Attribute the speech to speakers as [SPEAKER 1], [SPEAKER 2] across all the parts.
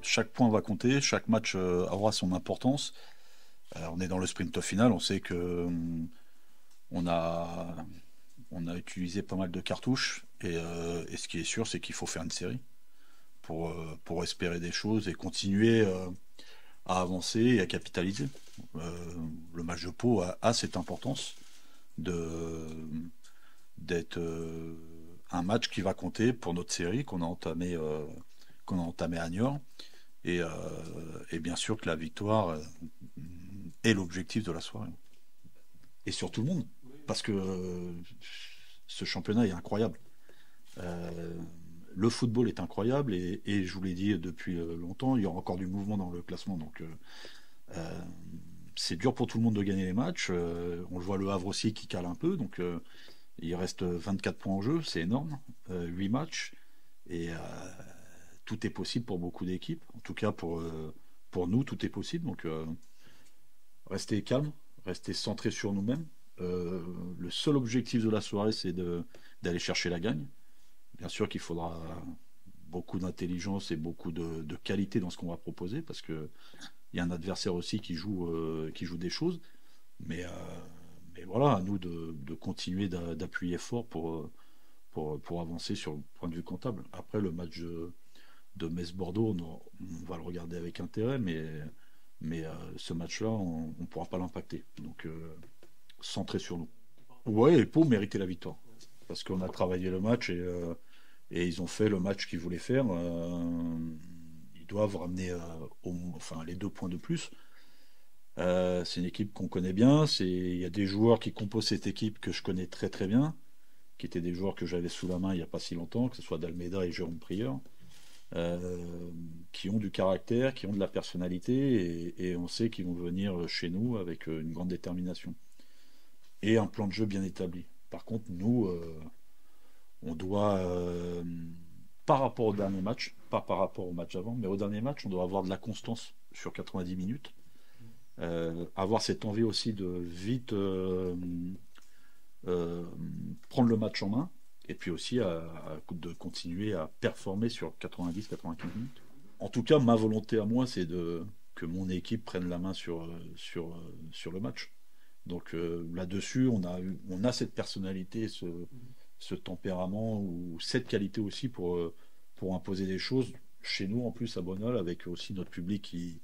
[SPEAKER 1] chaque point va compter, chaque match aura son importance. On est dans le sprint final, on sait que on a, on a utilisé pas mal de cartouches et ce qui est sûr, c'est qu'il faut faire une série pour espérer des choses et continuer à avancer et à capitaliser. Le match de Pau a cette importance de d'être un match qui va compter pour notre série qu'on a entamé à Niort et, euh, et bien sûr que la victoire est l'objectif de la soirée et sur tout le monde parce que ce championnat est incroyable. Euh, le football est incroyable et je vous l'ai dit depuis longtemps, il y aura encore du mouvement dans le classement donc euh, c'est dur pour tout le monde de gagner les matchs. On le voit le Havre aussi qui cale un peu donc il reste 24 points en jeu, c'est énorme, 8 matchs et tout est possible pour beaucoup d'équipes. En tout cas pour nous tout est possible donc rester calme, rester centré sur nous-mêmes. Le seul objectif de la soirée, c'est d'aller chercher la gagne. Bien sûr qu'il faudra beaucoup d'intelligence et beaucoup de qualité dans ce qu'on va proposer, parce qu'il y a un adversaire aussi qui joue des choses. Mais, euh, mais voilà, à nous de continuer d'appuyer fort pour avancer sur le point de vue comptable. Après, le match de Metz-Bordeaux, on va le regarder avec intérêt, mais ce match-là, on ne pourra pas l'impacter. Donc, centré sur nous. Ouais, et Pau méritait la victoire. Parce qu'on a travaillé le match et ils ont fait le match qu'ils voulaient faire. Ils doivent ramener enfin, les 2 points de plus. C'est une équipe qu'on connaît bien. Il y a des joueurs qui composent cette équipe que je connais très très bien, qui étaient des joueurs que j'avais sous la main il n'y a pas si longtemps, que ce soit d'Almeida et Jérôme Prieur, qui ont du caractère, qui ont de la personnalité, et on sait qu'ils vont venir chez nous avec une grande détermination et un plan de jeu bien établi. Par contre, nous, on doit, par rapport au dernier match, pas par rapport au match avant, mais au dernier match, on doit avoir de la constance sur 90 minutes, avoir cette envie aussi de vite euh, prendre le match en main, et puis aussi de continuer à performer sur 90-95 minutes. En tout cas, ma volonté à moi, c'est que mon équipe prenne la main sur le match. Donc là-dessus, on a cette personnalité, ce tempérament ou cette qualité aussi pour imposer des choses chez nous en plus à Bonol avec aussi notre public qui,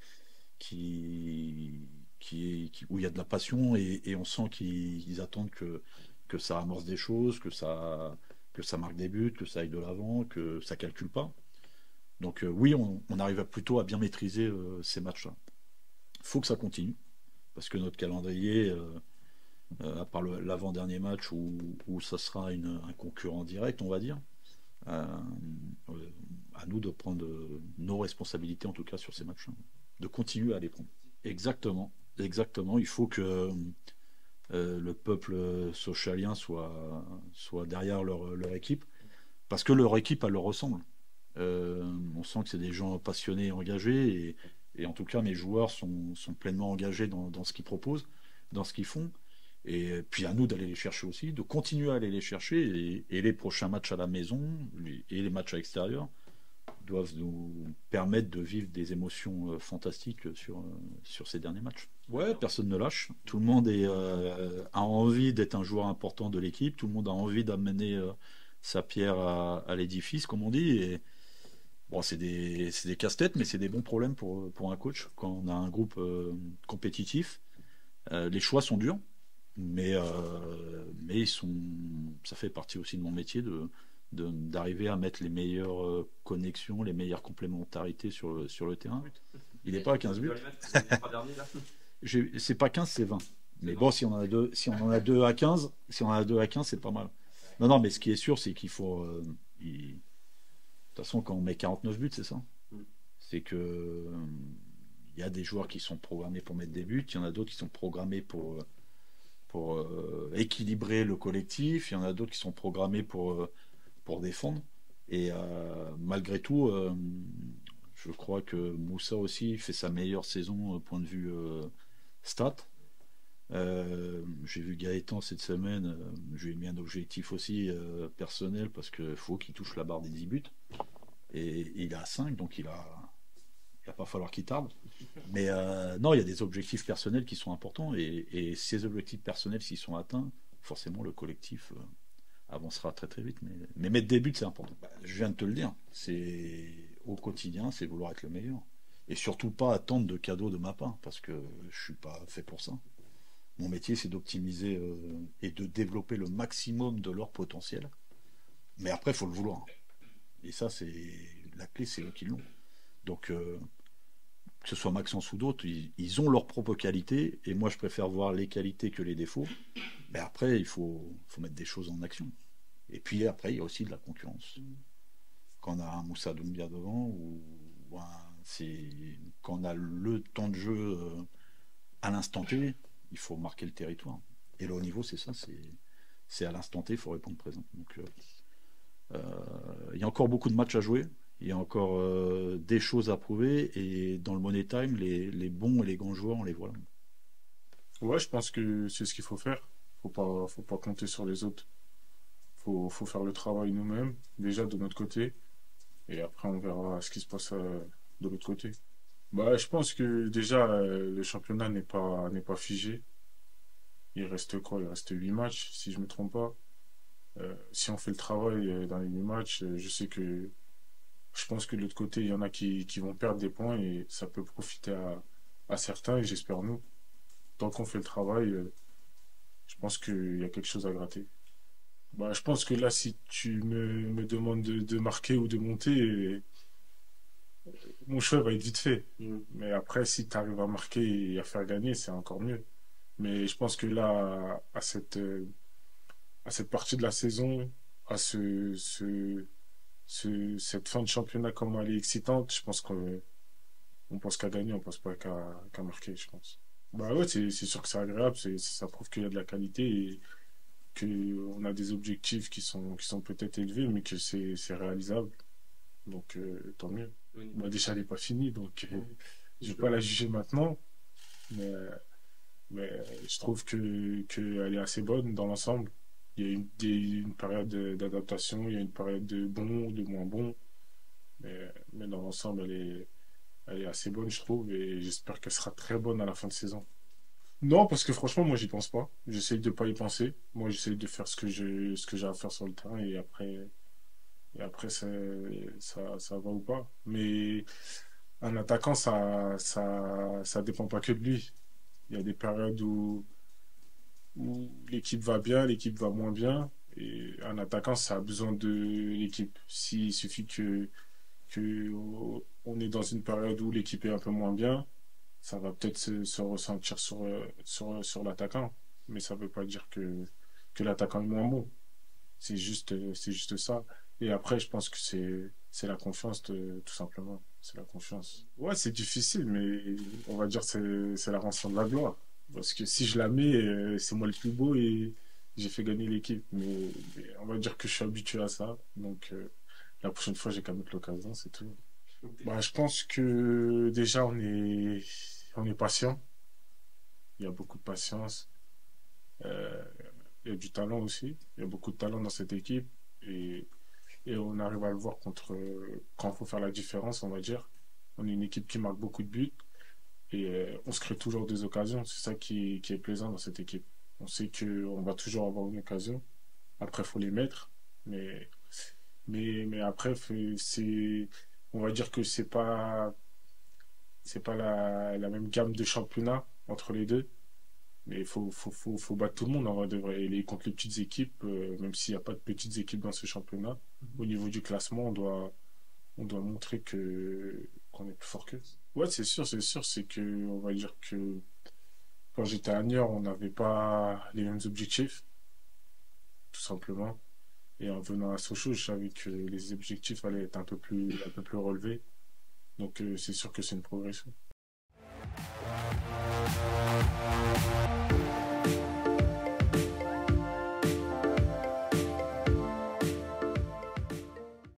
[SPEAKER 1] où il y a de la passion et on sent qu'ils attendent que ça amorce des choses, que ça marque des buts, que ça aille de l'avant, que ça calcule pas. Donc oui, on arrive plutôt à bien maîtriser ces matchs-là. Il faut que ça continue parce que notre calendrier à part l'avant-dernier match où ça sera un concurrent direct, on va dire, euh, euh, à nous de prendre nos responsabilités, en tout cas sur ces matchs, hein, de continuer à les prendre. Exactement, exactement. Il faut que le peuple socialien soit derrière leur équipe, parce que leur équipe, elle leur ressemble. On sent que c'est des gens passionnés et engagés, et en tout cas, mes joueurs sont pleinement engagés dans ce qu'ils proposent, dans ce qu'ils font. Et puis à nous d'aller les chercher aussi, de continuer à aller les chercher. Et les prochains matchs à la maison et les matchs à l'extérieur doivent nous permettre de vivre des émotions fantastiques sur ces derniers matchs. Ouais, personne ne lâche. Tout le monde a envie d'être un joueur important de l'équipe. Tout le monde a envie d'amener sa pierre à l'édifice, comme on dit. Et bon, c'est des casse-têtes, mais c'est des bons problèmes pour un coach. Quand on a un groupe compétitif, les choix sont durs. Mais ça fait partie aussi de mon métier d'arriver à mettre les meilleures connexions, les meilleures complémentarités sur le terrain. Il n'est pas à 15 buts. C'est pas 15, c'est 20. Mais bon, si on en a deux à 15, si on en a deux à 15, c'est pas mal. Non, non, mais ce qui est sûr, c'est qu'il faut. De toute façon, quand on met 49 buts, c'est ça. C'est que il y a des joueurs qui sont programmés pour mettre des buts, il y en a d'autres qui sont programmés pour équilibrer le collectif. Il y en a d'autres qui sont programmés pour défendre. Et malgré tout, je crois que Moussa aussi fait sa meilleure saison au point de vue stat. J'ai vu Gaëtan cette semaine, je lui ai mis un objectif aussi personnel parce qu'il faut qu'il touche la barre des 10 buts. Et il a 5, donc il va pas falloir qu'il tarde. Mais non, il y a des objectifs personnels qui sont importants et ces objectifs personnels, s'ils sont atteints, forcément le collectif avancera très très vite. Mais mettre des buts, c'est important. Bah, je viens de te le dire, c'est au quotidien, c'est vouloir être le meilleur. Et surtout pas attendre de cadeaux de ma part, parce que je suis pas fait pour ça. Mon métier, c'est d'optimiser et de développer le maximum de leur potentiel. Mais après, il faut le vouloir. Et ça, c'est la clé, c'est eux qui l'ont. Donc, que ce soit Maxence ou d'autres, ils ont leurs propres qualités, et moi, je préfère voir les qualités que les défauts. Mais après, il faut mettre des choses en action. Et puis après, il y a aussi de la concurrence. Quand on a un Moussa Doumbia devant, quand on a le temps de jeu à l'instant T, il faut marquer le territoire. Et le haut niveau, c'est ça, c'est à l'instant T, il faut répondre présent. Donc, il y a encore beaucoup de matchs à jouer, il y a encore des choses à prouver, et dans le Money Time, les bons et les grands joueurs, on les voit là.
[SPEAKER 2] Ouais, je pense que c'est ce qu'il faut faire. Faut pas compter sur les autres. Faut faire le travail nous-mêmes, déjà de notre côté, et après on verra ce qui se passe de l'autre côté. Bah, je pense que déjà le championnat n'est pas figé. Il reste quoi? Il reste 8 matchs, si je me trompe pas. Si on fait le travail dans les 8 matchs, je pense que de l'autre côté, il y en a qui vont perdre des points et ça peut profiter à certains, et j'espère nous. Tant qu'on fait le travail, je pense qu'il y a quelque chose à gratter. Bah, je pense que là, si me demandes de marquer ou de monter, mon choix va être vite fait. Mais après, si tu arrives à marquer et à faire gagner, c'est encore mieux. Mais je pense que là, à cette partie de la saison, à cette fin de championnat, comme elle est excitante, je pense qu'on pense qu'à gagner, on pense pas qu'à marquer, je pense. Bah ouais, c'est sûr que c'est agréable, ça prouve qu'il y a de la qualité et qu'on a des objectifs qui sont peut-être élevés, mais que c'est réalisable. Donc, tant mieux. Bah, déjà, elle n'est pas finie, donc je ne vais pas la juger maintenant, mais, mais je trouve qu'elle est assez bonne dans l'ensemble. Il y a une période d'adaptation, il y a une période de bon, de moins bon, mais dans l'ensemble, elle est assez bonne, je trouve, et j'espère qu'elle sera très bonne à la fin de saison. Non, parce que franchement, moi, j'y pense pas. J'essaye de pas y penser. Moi, j'essaye de faire ce que j'ai à faire sur le terrain, et après ça va ou pas. Mais un attaquant, ça dépend pas que de lui. Il y a des périodes où l'équipe va bien, l'équipe va moins bien. Et un attaquant, ça a besoin de l'équipe. S'il suffit que on est dans une période où l'équipe est un peu moins bien, ça va peut-être se ressentir sur l'attaquant. Mais ça veut pas dire que l'attaquant est moins bon. C'est juste ça. Et après, je pense que c'est la confiance, tout simplement. C'est la confiance. Ouais, c'est difficile, mais on va dire que c'est la rançon de la gloire. Parce que si je la mets, c'est moi le plus beau et j'ai fait gagner l'équipe. Mais on va dire que je suis habitué à ça. Donc, la prochaine fois, j'ai qu'à mettre l'occasion, c'est tout. Bah, je pense que déjà, on est patient. Il y a beaucoup de patience. Euh, il y a du talent aussi. Il y a beaucoup de talent dans cette équipe. Et Et on arrive à le voir quand il faut faire la différence, on va dire. On est une équipe qui marque beaucoup de buts et on se crée toujours des occasions. C'est ça qui est plaisant dans cette équipe. On sait qu'on va toujours avoir une occasion. Après, il faut les mettre. Mais, mais après, on va dire que c'est pas la même gamme de championnat entre les deux. Mais faut battre tout le monde en vrai de vrai. Et contre les petites équipes, même s'il n'y a pas de petites équipes dans ce championnat, au niveau du classement, on doit montrer qu'on est plus fort qu'eux. Ouais, c'est sûr, c'est que, on va dire que quand j'étais à Niort, on n'avait pas les mêmes objectifs, tout simplement. Et en venant à Sochaux, je savais que les objectifs allaient être un peu plus relevés. Donc, c'est sûr que c'est une progression.